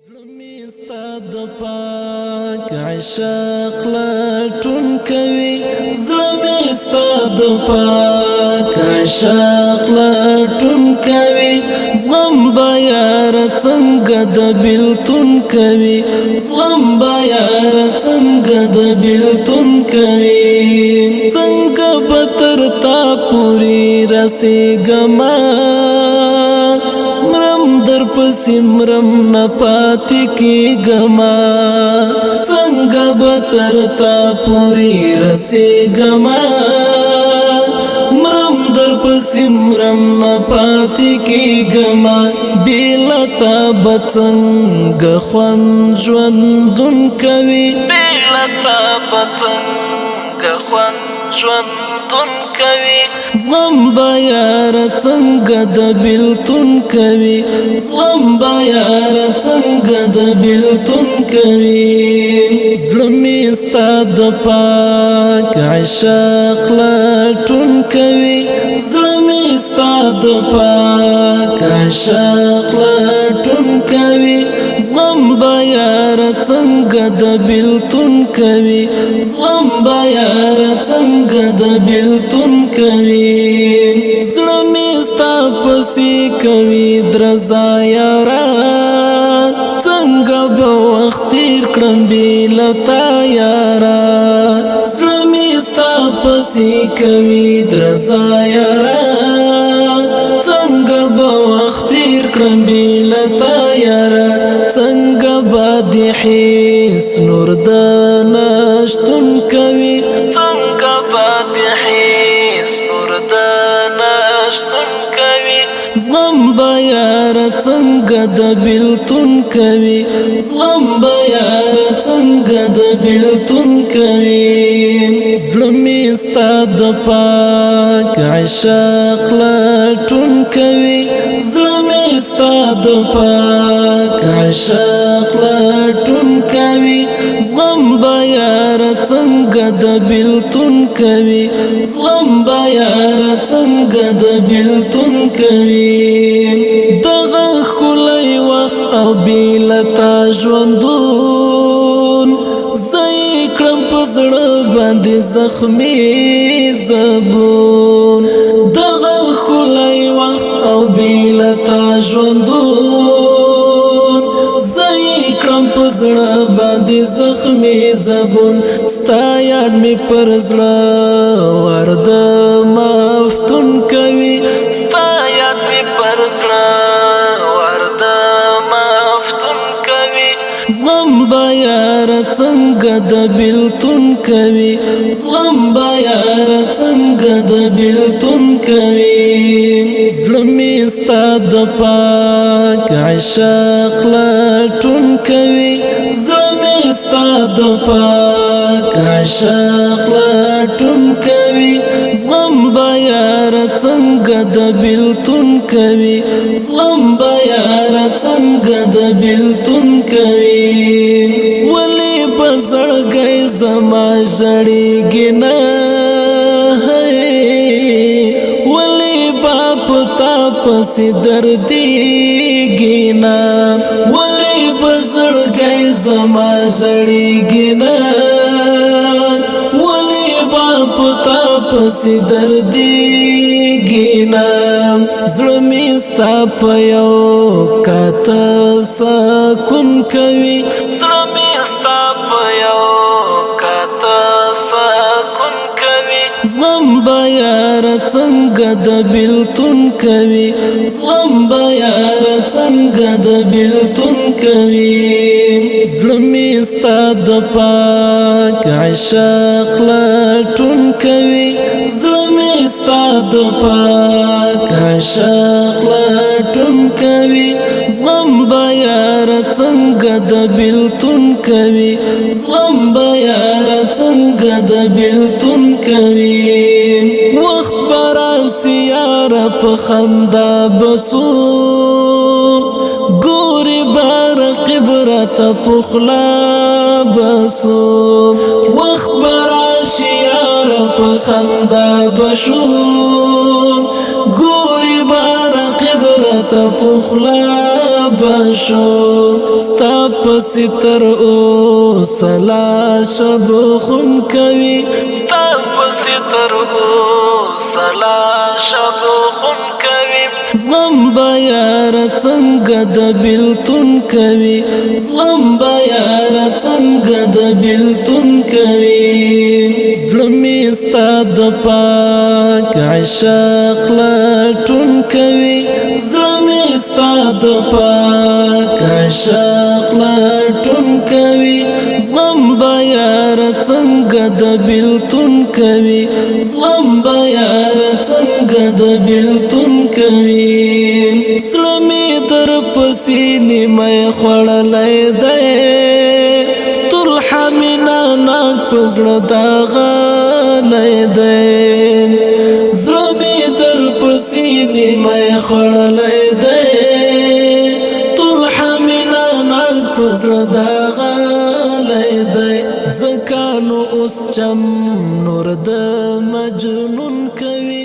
زلمی استاد پاک عشق لټون کوي زلمی استاد پاک عشق لټون کوي زغم بیار څنګه د بیلتون کوي زغم بیار څنګه د بیلتون کوي څنګه بتر تا پوری رسېګما در پسمرم نپاتی کی گما څنګه بتر تا پوری رسی گما مرم در پسمرم نپاتی کی گما بیلتا بڅنګه خوان ژوندون کوي بیلتا بڅنګه خوان ژوندون کوي زغم بیار څنګه د بیلتون کوي زغم بیار څنګه د بیلتون کوي زلمی استاد پاک عشق لټون کوي زلمی استاد پاک عشق لټون کوي زغم بیار څنګه د بیلتون کوي زغم بیار څنګه د بیلتون کوي زلمی ستا پسې کوي درزا یارا څنګه به وخت تیر کړم بیلتا یارا زلمی ستا پسې کوي درزا یارا څنګه به وخت تیر کړم بیلتا یارا څنګه به د حس نور د نشتون کوي څنګه به د حس نور د نشتون کوي زغم بیار څنګه د بیلتون کوي زغم بیار څنګه د بیلتون کوي زلمی استاد پاک عشق لټون کوي زلمی استاد پاک عشق لټون کوي زغم بیار څنګه د بیلتون کوي زغم بیار څنګه د بیلتون کوي دغه خلای وخت او بیلتا ژوندون زای کړم په زړه باندې زخمي زبون دغه خلای وخت او بیلتا ژوندون زای کړم په زړه باندې زخمي زبون ستا یاد می پر زړه ورد مفتون کوي ستا یاد می پر زړه ورد مفتون کوي زغم بیار څنګه د بیلتون کوي زغم بیار څنګه د بیلتون کوي زلمی استاد پاک عشق لټون کوي زلمی استاد پاک عشق لټون کوي زغم بیار څنګه د بیلتون کوي زغم بیار څنګه د بیلتون کوي ولی بزړګي زما ژړېږي نه ولی باپ تا پسې دردېږي نه ولی بزړګي زما ژړېږي نه ولی باپ تا پسې دردېږي نه زړه مې ستا په یو کاته سکون کوي زړه مې ستا په یو کاته سکون کوي زغم بیار څنګه د بیلتون کوي زغم بیار څنګه د بیلتون کوي زړه مې ستا د پاک عشق لټون کوي زړه مې ستا د پاک عشق لټون کوي زغم بیار څنګه د بیلتون کوي زغم بیار څنګه د بیلتون کوي وخت براسي یار په خندا بسو ګوري بار قبرت پخلا بسو وخت براسي یار په خندا بشو ګوري بار قبرت پخلا بشو ستا پسی تر او سلا شب خون کوي ستا پسی تر او سلا شب خون کوي زغم با یار څنګه د بیلتون کوي زغم با یار څنګه د بیلتون کوي زړه مې ستا د پاک عشق لټون کوي زړه مې ستا د پاک عشق لټون کوي زغم با یار څنګه د بیلتون کوي زغم با یار څنګه د بیلتون کوي زړه مې در پسې نیمه خوړلی دی طلحه مې ناک په زړه داغلی دی زړه مې در پسې نیمه خوړلی دی طلحه مې ناک په زړه داغلی دی ځکه نو اوس چم نور د مجنون کوي